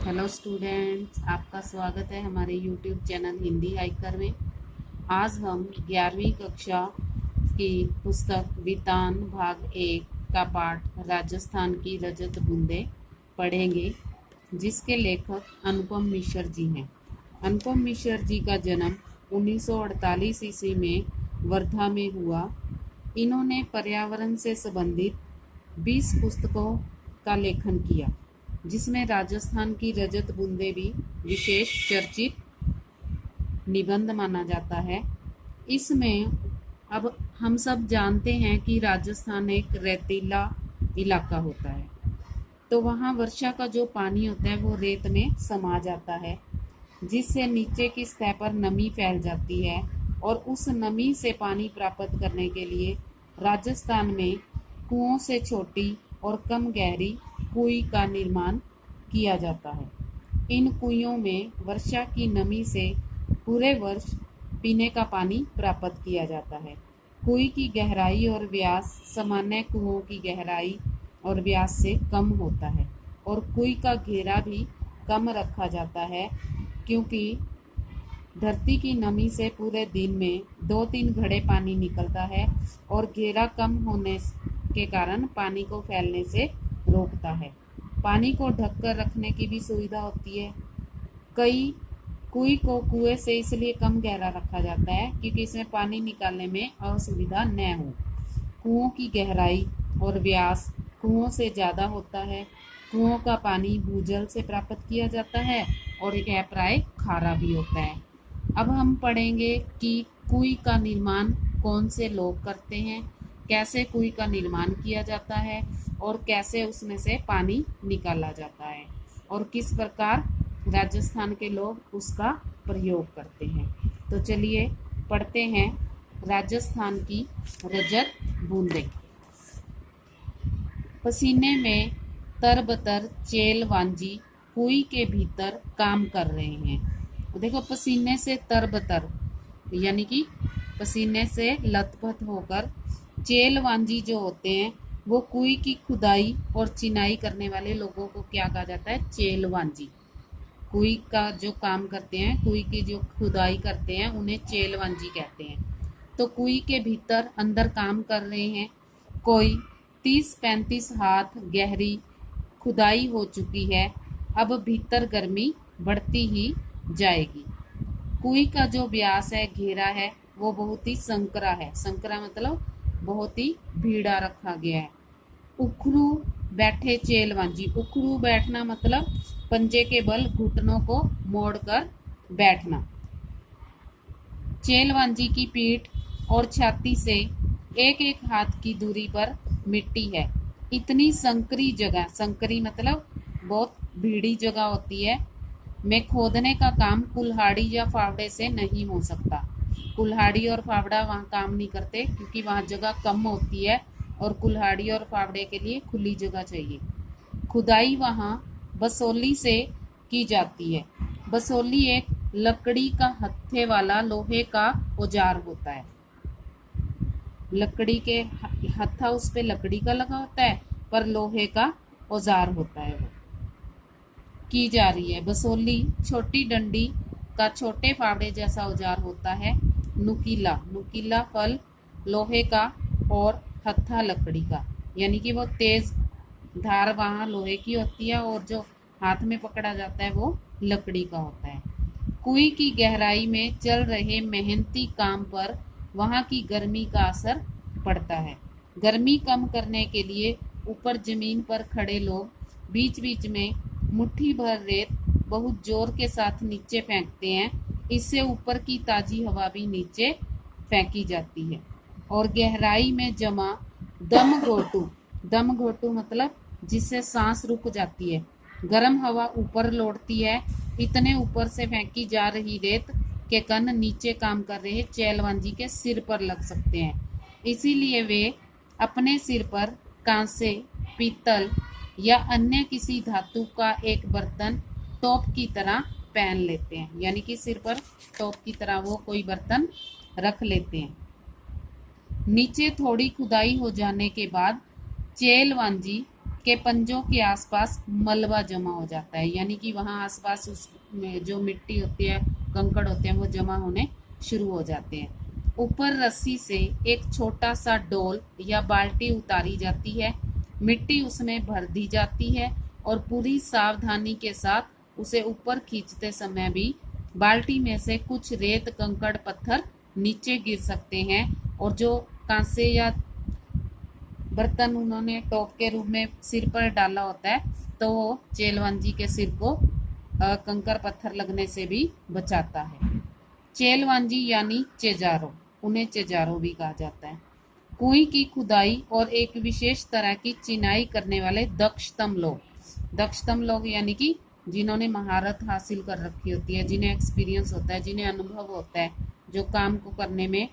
Hello students, आपका स्वागत है हमारे यूट्यूब चैनल हिंदी हाइकर में। आज हम 11वीं कक्षा की पुस्तक वितान भाग 1 का पाठ राजस्थान की रजत बूंदें पढ़ेंगे, जिसके लेखक अनुपम मिश्र जी हैं। अनुपम मिश्र जी का जन्म 1948 ईस्वी में वर्धा में हुआ। इन्होंने पर्यावरण से संबंधित 20 पुस्तकों का लेखन किया, जिसमें राजस्थान की रजत बूंदें भी विशेष चर्चित निबंध माना जाता है। इसमें अब हम सब जानते हैं कि राजस्थान एक रेतीला इलाका होता है, तो वहाँ वर्षा का जो पानी होता है वो रेत में समा जाता है, जिससे नीचे की सतह पर नमी फैल जाती है। और उस नमी से पानी प्राप्त करने के लिए राजस्थान में कुओं से छोटी और कम गहरी कुई का निर्माण किया जाता है। इन कुइयों में वर्षा की नमी से पूरे वर्ष पीने का पानी प्राप्त किया जाता है। कुई की गहराई और व्यास सामान्य कुओं की गहराई और व्यास से कम होता है, और कुई का घेरा भी कम रखा जाता है, क्योंकि धरती की नमी से पूरे दिन में 2-3 घड़े पानी निकलता है, और घेरा कम होने के कारण पानी को फैलने से रोकता है। पानी को ढककर रखने की भी सुविधा होती है। कुई को कुएं से इसलिए कम गहरा रखा जाता है क्योंकि इसमें पानी निकालने में असुविधा न हो। कुओं की गहराई और व्यास कुओं से ज़्यादा होता है। कुओं का पानी भूजल से प्राप्त किया जाता है और यह प्राय खारा भी होता है। अब हम पढ़ेंगे कि कुई का निर्माण कौन से लोग करते हैं, कैसे कुई का निर्माण किया जाता है, और कैसे उसमें से पानी निकाला जाता है, और किस प्रकार राजस्थान के लोग उसका प्रयोग करते हैं। तो चलिए पढ़ते हैं राजस्थान की रजत बूंदें। पसीने में तरबतर चेल वांजी कुई के भीतर काम कर रहे हैं। देखो, पसीने से तरबतर यानी कि पसीने से लथपथ होकर चेल वांजी जो होते हैं वो कुई की खुदाई और चिनाई करने वाले लोगों को क्या कहा जाता है? चेल वांजी। कुई का जो काम करते हैं, कुई की जो खुदाई करते हैं, उन्हें चेल वांजी कहते हैं। तो कुई के भीतर अंदर काम कर रहे हैं। कोई 30-35 हाथ गहरी खुदाई हो चुकी है। अब भीतर गर्मी बढ़ती ही जाएगी। कुई का जो व्यास है, घेरा है, वो बहुत ही संकरा है। संकरा मतलब बहुत ही भीड़ा रखा गया है। उखरू बैठे चेलवांजी। उखरू बैठना मतलब पंजे के बल घुटनों को मोड़कर बैठना। चेलवांजी की पीठ और छाती से एक एक हाथ की दूरी पर मिट्टी है। इतनी संकरी जगह, संकरी मतलब बहुत भीड़ी जगह होती है, में खोदने का काम कुल्हाड़ी या फावड़े से नहीं हो सकता। कुल्हाड़ी और फावड़ा वहाँ काम नहीं करते, क्योंकि वहाँ जगह कम होती है और कुल्हाड़ी और फावड़े के लिए खुली जगह चाहिए। खुदाई वहाँ बसोली से की जाती है। बसोली एक लकड़ी का हत्थे वाला लोहे का औजार होता है। लकड़ी के हत्था उस पे लकड़ी का लगा होता है, पर लोहे का औजार होता है वो की जा रही है। बसोली छोटी डंडी का छोटे फावड़े जैसा औजार होता है। नुकीला, नुकीला फल लोहे का और हत्था लकड़ी का, यानी कि वो तेज धार वहाँ लोहे की होती है और जो हाथ में पकड़ा जाता है वो लकड़ी का होता है। कुई की गहराई में चल रहे मेहनती काम पर वहाँ की गर्मी का असर पड़ता है। गर्मी कम करने के लिए ऊपर जमीन पर खड़े लोग बीच बीच में मुट्ठी भर रेत बहुत जोर के साथ नीचे फेंकते हैं। इससे ऊपर की ताजी हवा भी नीचे फेंकी जाती है। और गहराई में जमा दम घोटू, दम घोटू मतलब जिससे सांस रुक जाती है, गर्म हवा ऊपर लौटती है। इतने ऊपर से फेंकी जा रही रेत के कण नीचे काम कर रहे चेलवांजी के सिर पर लग सकते हैं। इसीलिए वे अपने सिर पर कांसे, पीतल या अन्य किसी धातु का एक बर्तन टोप की तरह पहन लेते हैं, यानी कि सिर पर टोप की तरह वो कोई बर्तन रख लेते हैं। नीचे थोड़ी खुदाई हो जाने के बाद चेलवांजी के पंजों के आसपास मलबा जमा हो जाता है, यानी कि वहाँ आसपास उस में जो मिट्टी होती है, कंकड़ होते हैं, वो जमा होने शुरू हो जाते हैं। ऊपर रस्सी से एक छोटा सा डोल या बाल्टी उतारी जाती है, मिट्टी उसमें भर दी जाती है और पूरी सावधानी के साथ उसे ऊपर खींचते समय भी बाल्टी में से कुछ रेत, कंकड़, पत्थर नीचे गिर सकते हैं। और जो कांसे या बर्तन उन्होंने टोप के रूप में सिर पर डाला होता है, तो वो चेलवांजी के सिर को कंकर पत्थर लगने से भी बचाता है। चेलवांजी यानी चेजारो, उन्हें चेजारो भी कहा जाता है। कुएं की खुदाई और एक विशेष तरह की चिनाई करने वाले दक्षतम लोग यानी कि जिन्होंने महारत हासिल कर रखी होती है, जिन्हें एक्सपीरियंस होता है, जिन्हें अनुभव होता है, जो काम को करने में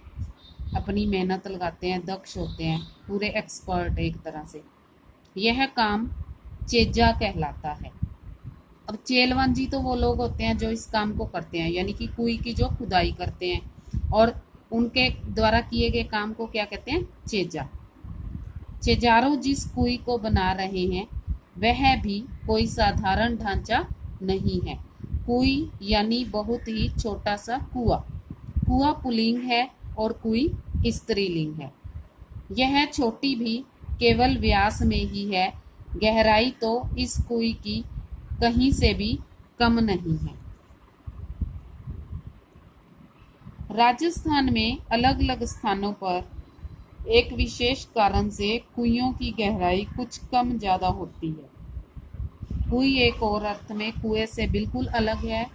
अपनी मेहनत लगाते हैं, दक्ष होते हैं, पूरे एक्सपर्ट एक तरह से, यह काम चेजा कहलाता है। अब चेलवांजी तो वो लोग होते हैं जो इस काम को करते हैं, यानी कि कुएं की जो खुदाई करते हैं, और उनके द्वारा किए गए काम को क्या कहते हैं? चेजा। चेजारो जिस कुएं को बना रहे हैं वह भी कोई साधारण ढांचा नहीं है। कुएं यानी बहुत ही छोटा सा कुआं। कुआं पुल्लिंग है और कुएं स्त्रीलिंग है। यह छोटी भी केवल व्यास में ही है, गहराई तो इस कुएं की कहीं से भी कम नहीं है। राजस्थान में अलग अलग स्थानों पर एक विशेष कारण से कुइयों की गहराई कुछ कम ज्यादा होती है। कुएं एक और अर्थ में कुएं से बिल्कुल अलग है।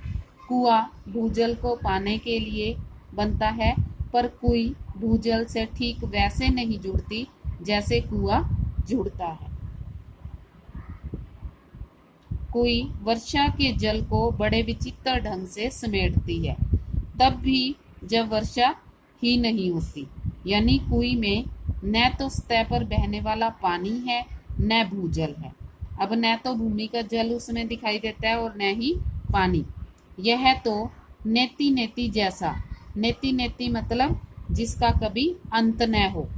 कुआं भूजल को पाने के लिए बनता है, पर कुएं भूजल से ठीक वैसे नहीं जुड़ती जैसे कुआं जुड़ता है। कुएं वर्षा के जल को बड़े विचित्र ढंग से समेटती है, तब भी जब वर्षा ही नहीं होती, यानी कुएं में न तो सतह पर बहने वाला पानी है न भूजल है। अब न तो भूमि का जल उसमें दिखाई देता है और न ही पानी। यह तो नेति नेति जैसा, नेति नेति मतलब जिसका कभी अंत न हो,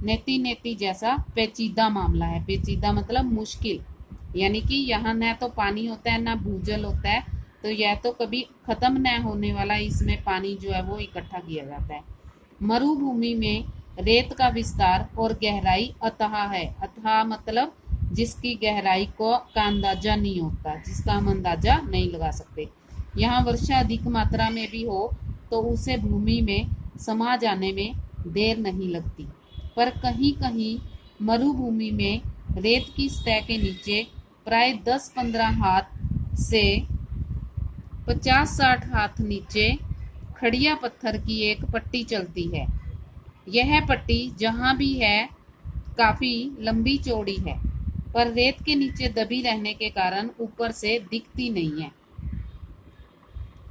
नेति नेति जैसा पेचीदा मामला है। पेचीदा मतलब मुश्किल, यानी कि यहाँ न तो पानी होता है न भूजल होता है, तो यह तो कभी खत्म न होने वाला, इसमें पानी जो है वो इकट्ठा किया जाता है। मरुभूमि में रेत का विस्तार और गहराई अथाह है। अथाह मतलब जिसकी गहराई का अंदाजा नहीं होता, जिसका हम अंदाजा नहीं लगा सकते। यहाँ वर्षा अधिक मात्रा में भी हो तो उसे भूमि में समा जाने में देर नहीं लगती, पर कहीं कहीं मरुभूमि में रेत की सतह के नीचे प्राय 10-15 हाथ से 50-60 हाथ नीचे खड़िया पत्थर की एक पट्टी चलती है। यह पट्टी जहाँ भी है काफी लंबी चौड़ी है, पर रेत के नीचे दबी रहने के कारण ऊपर से दिखती नहीं है।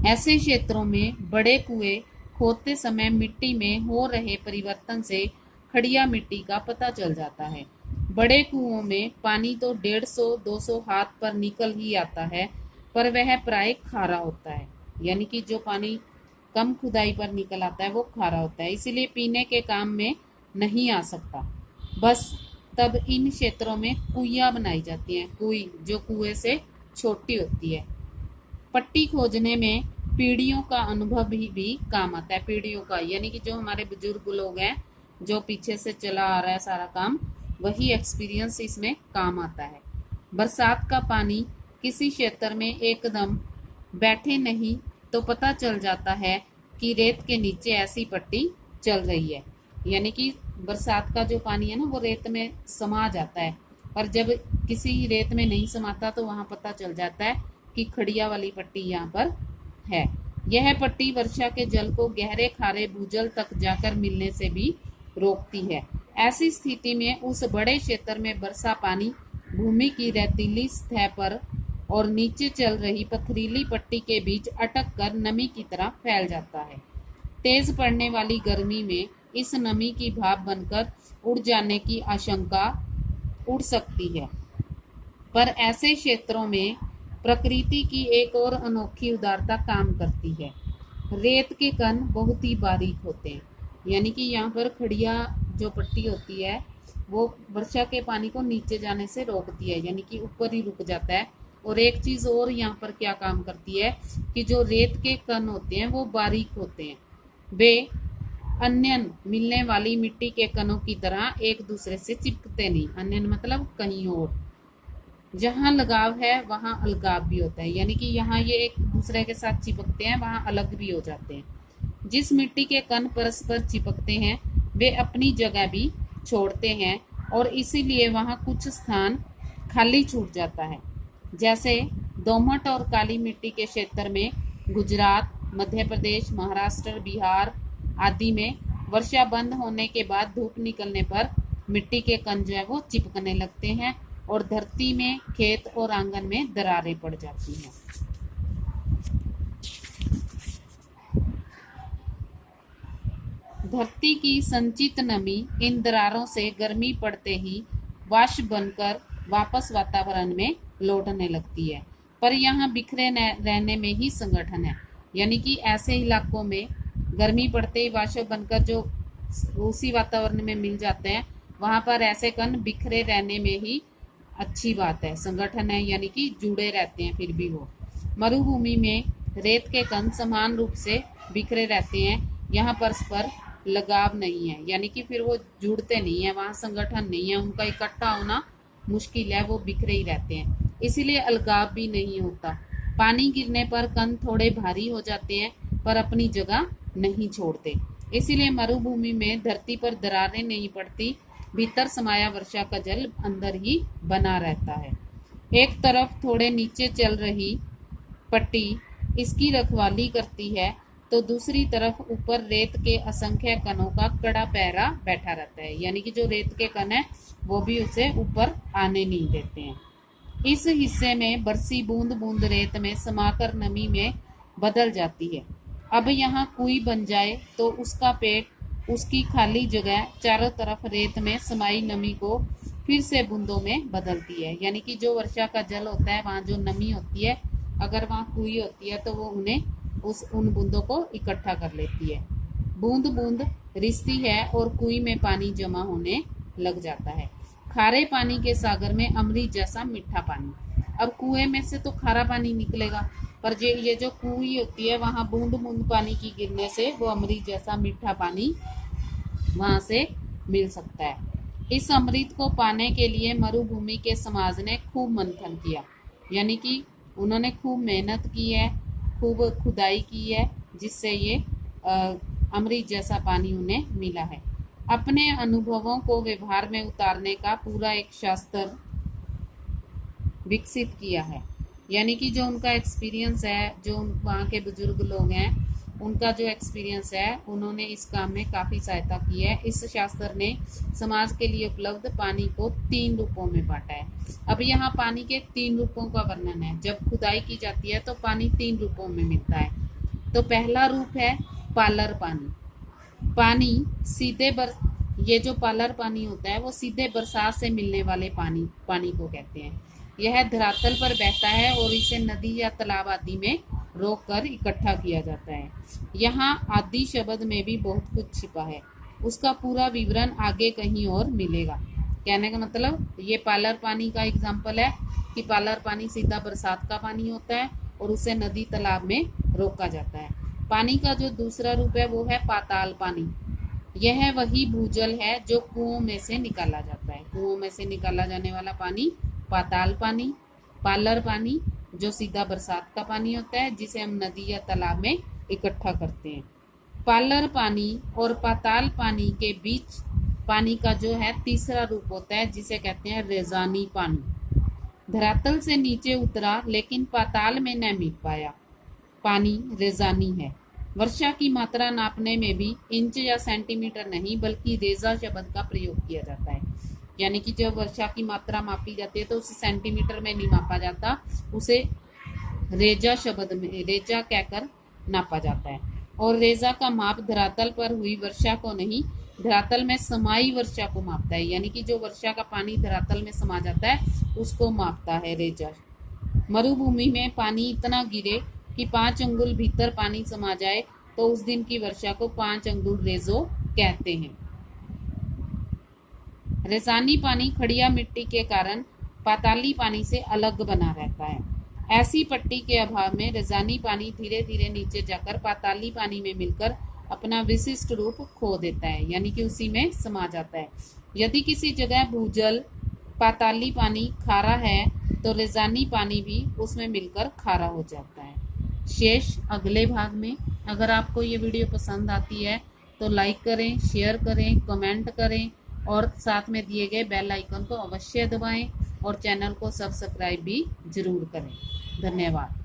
ऐसे क्षेत्रों में बड़े कुएं खोदते समय मिट्टी में हो रहे परिवर्तन से खड़िया मिट्टी का पता चल जाता है। बड़े कुओं में पानी तो 150-200 हाथ पर निकल ही आता है, पर वह प्राय खारा होता है, यानी कि जो पानी कम खुदाई पर निकल आता है वो खारा होता है, इसलिए पीने के काम में नहीं आ सकता। बस तब इन क्षेत्रों में कुइयां बनाई जाती हैं, कुएं जो कुएं से छोटी होती है। पट्टी खोजने में पीढ़ियों का अनुभव भी काम आता है। पीढ़ियों का यानी कि जो हमारे बुजुर्ग लोग हैं, जो पीछे से चला आ रहा है सारा काम, वही एक्सपीरियंस इसमें काम आता है। बरसात का पानी किसी क्षेत्र में एकदम बैठे नहीं तो पता चल जाता है कि रेत के नीचे ऐसी पट्टी चल रही है, यानी कि बरसात का जो पानी है ना वो रेत में समा जाता है, पर जब किसी रेत में नहीं समाता तो वहां पता चल जाता है कि खड़िया वाली पट्टी यहाँ पर है। यह पट्टी वर्षा के जल को गहरे खारे भूजल तक जाकर मिलने से भी रोकती है। ऐसी स्थिति में उस बड़े क्षेत्र में वर्षा पानी भूमि की रेतीली सतह पर और नीचे चल रही पथरीली पट्टी के बीच अटक कर नमी की तरह फैल जाता है। तेज पड़ने वाली गर्मी में इस नमी की भाप बनकर उड़ जाने की आशंका उड़ सकती है, पर ऐसे क्षेत्रों में प्रकृति की एक और अनोखी उदारता काम करती है। रेत के कण बहुत ही बारीक होते हैं, यानी कि यहाँ पर खड़िया जो पट्टी होती है वो वर्षा के पानी को नीचे जाने से रोकती है, यानी कि ऊपर ही रुक जाता है। और एक चीज और यहाँ पर क्या काम करती है कि जो रेत के कण होते हैं वो बारीक होते हैं, वे अन्य मिलने वाली मिट्टी के कणों की तरह एक दूसरे से चिपकते नहीं। अन्य मतलब कहीं और। जहाँ लगाव है वहां अलगाव भी होता है, यानी कि यहाँ ये एक दूसरे के साथ चिपकते हैं, वहां अलग भी हो जाते हैं। जिस मिट्टी के कण परस्पर चिपकते हैं वे अपनी जगह भी छोड़ते हैं और इसीलिए वहां कुछ स्थान खाली छूट जाता है। जैसे दोमट और काली मिट्टी के क्षेत्र में गुजरात, मध्य प्रदेश, महाराष्ट्र, बिहार आदि में वर्षा बंद होने के बाद धूप निकलने पर मिट्टी के कण जो है वो चिपकने लगते हैं और धरती में, खेत और आंगन में दरारें पड़ जाती हैं। धरती की संचित नमी इन दरारों से गर्मी पड़ते ही वाष्प बनकर वापस वातावरण में लौटने लगती है। पर यहाँ बिखरे रहने में ही संगठन है, यानी कि ऐसे इलाकों में गर्मी पड़ते ही वाष्प बनकर जो उसी वातावरण में मिल जाते हैं, वहां पर ऐसे कण बिखरे रहने में ही अच्छी बात है, संगठन है, यानी कि जुड़े रहते हैं फिर भी वो। मरुभूमि में रेत के कण समान रूप से बिखरे रहते हैं, यहाँ परस्पर लगाव नहीं है, यानी कि फिर वो जुड़ते नहीं है, वहां संगठन नहीं है, उनका इकट्ठा होना मुश्किल है, वो बिखरे ही रहते हैं, इसीलिए अलगाव भी नहीं होता। पानी गिरने पर कण थोड़े भारी हो जाते हैं पर अपनी जगह नहीं छोड़ते, इसीलिए मरुभूमि में धरती पर दरारें नहीं पड़ती, भीतर समाया वर्षा का जल अंदर ही बना रहता है। एक तरफ थोड़े नीचे चल रही पट्टी इसकी रखवाली करती है तो दूसरी तरफ ऊपर रेत के असंख्य कणों का कड़ा पहरा बैठा रहता है, यानी कि जो रेत के कण है वो भी उसे ऊपर आने नहीं देते हैं। इस हिस्से में बरसी बूंद बूंद रेत में समाकर नमी में बदल जाती है। अब यहाँ कुई बन जाए तो उसका पेट उसकी खाली जगह चारों तरफ रेत में समाई नमी को फिर से बूंदों में बदलती है, यानी कि जो वर्षा का जल होता है वहाँ जो नमी होती है, अगर वहाँ कुई होती है तो वो उन बूंदों को इकट्ठा कर लेती है। बूंद बूंद रिसती है और कुई में पानी जमा होने लग जाता है। खारे पानी के सागर में अमृत जैसा मीठा पानी। अब कुएं में से तो खारा पानी निकलेगा, पर ये जो कुई होती है वहां बूंद बूंद पानी की गिरने से वो अमृत जैसा मीठा पानी वहां से मिल सकता है। इस अमृत को पाने के लिए मरुभूमि के समाज ने खूब मंथन किया, यानी कि उन्होंने खूब मेहनत की है, खूब खुदाई की है, जिससे ये अमृत जैसा पानी उन्हें मिला है। अपने अनुभवों को व्यवहार में उतारने का पूरा एक शास्त्र विकसित किया है, यानी कि जो उनका एक्सपीरियंस है, जो वहाँ के बुजुर्ग लोग हैं उनका जो एक्सपीरियंस है, उन्होंने इस काम में काफ़ी सहायता की है। इस शास्त्र ने समाज के लिए उपलब्ध पानी को 3 रूपों में बांटा है। अब यहाँ पानी के 3 रूपों का वर्णन है। जब खुदाई की जाती है तो पानी 3 रूपों में मिलता है। तो पहला रूप है पालर पानी। पानी सीधे ये जो पालर पानी होता है वो सीधे बरसात से मिलने वाले पानी को कहते हैं। यह धरातल पर बहता है और इसे नदी या तालाब आदि में रोक कर इकट्ठा किया जाता है। यहाँ आदि शब्द में भी बहुत कुछ छिपा है, उसका पूरा विवरण आगे कहीं और मिलेगा। कहने का मतलब ये पालर पानी का एग्जाम्पल है कि पालर पानी सीधा बरसात का पानी होता है और उसे नदी तालाब में रोका जाता है। पानी का जो दूसरा रूप है वो है पाताल पानी। यह वही भूजल है जो कुओं में से निकाला जाता है। कुओं में से निकाला जाने वाला पानी पाताल पानी। पालर पानी जो सीधा बरसात का पानी होता है, जिसे हम नदी या तालाब में इकट्ठा करते हैं। पालर पानी और पाताल पानी के बीच पानी का जो है तीसरा रूप होता है, जिसे कहते हैं रेजानी पानी। धरातल से नीचे उतरा लेकिन पाताल में न मिल पाया, पानी रेजानी है। वर्षा की मात्रा नापने में भी इंच या सेंटीमीटर नहीं बल्कि रेजा शब्द का प्रयोग किया जाता है, यानी कि जब वर्षा की मात्रा मापी जाती है तो उसे सेंटीमीटर में नहीं मापा जाता, उसे रेजा शब्द में रेजा कहकर नापा जाता है। और रेजा का माप धरातल पर हुई वर्षा को नहीं, धरातल में समाई वर्षा को मापता है, यानी कि जो वर्षा का पानी धरातल में समा जाता है उसको मापता है रेजा। मरुभूमि में पानी इतना गिरे कि 5 अंगुल भीतर पानी समा जाए तो उस दिन की वर्षा को 5 अंगुल रेजो कहते हैं। रेजानी पानी खड़िया मिट्टी के कारण पाताली पानी से अलग बना रहता है। ऐसी पट्टी के अभाव में रेजानी पानी धीरे धीरे नीचे जाकर पाताली पानी में मिलकर अपना विशिष्ट रूप खो देता है, यानी कि उसी में समा जाता है। यदि किसी जगह भूजल पाताली पानी खारा है तो रेजानी पानी भी उसमें मिलकर खारा हो जाता है। शेष अगले भाग में। अगर आपको ये वीडियो पसंद आती है तो लाइक करें, शेयर करें, कमेंट करें और साथ में दिए गए बेल आइकन को अवश्य दबाएं और चैनल को सब्सक्राइब भी जरूर करें। धन्यवाद।